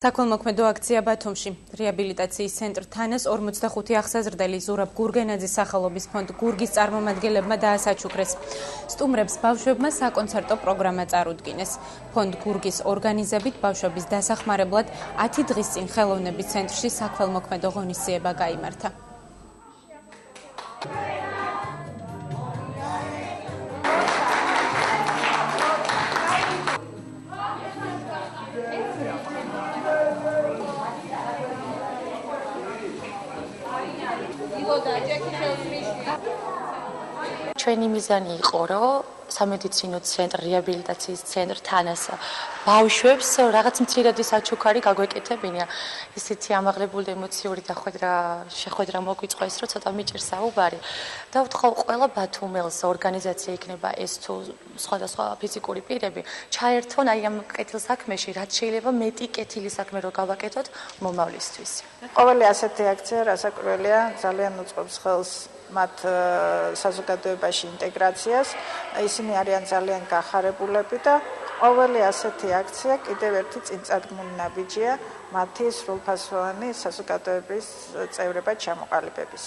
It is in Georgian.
საქველმოქმედო აქცია ბათუმში. რეაბილიტაციის ცენტრ თანას 45 ახსაზრდელი ზურაბ გურგენაძის სახელობის ფონდ გურგის წარმომადგენლებმა დაასაჩუქრეს. სტუმრებს ბავშვებმა საკონცერტო პროგრამა წარუდგინეს. ფონდ გურგის ორგანიზებით ბავშვების დასახმარებლად 10 დღის წინ ხელოვნების ცენტრში საქველმოქმედო ღონისძიება გაიმართა. ჩვენი მიზანი იყო, რომ სამედიცინო ცენტრ, რეაბილიტაციის ცენტრ თანას ბავშვებს რაღაც მცირედი საჩუქარი გაგვეკეთებინა. ისეთი ამაღლებული ემოციური შეხვედრა მოგვიწყვეს, რომ ცოტა მიჭირს საუბარი. და ვთხოვ ყველა ბათუმელს ორგანიზაცია იქნება ეს თუ სხვადასხვა ფიზიკური პირები, ჩაერთონ აი ამ კეთილ საქმეში, რაც შეიძლება მეტი კეთილი საქმე რო გავაკეთოთ მომავლისთვის. ყოველი ასეთი აქცია რასაკვირველია, ძალიან უწყობს ხელს მათ საზოგადოებაში ინტეგრაციას. ისინი არიან ძალიან გახარებულები და ყოველი ასეთი აქცია კიდევ ერთი წინწარმული ნაბიჯია მათი სრულფასოვანი საზოგადოების წევრებად ჩამოყალიბების.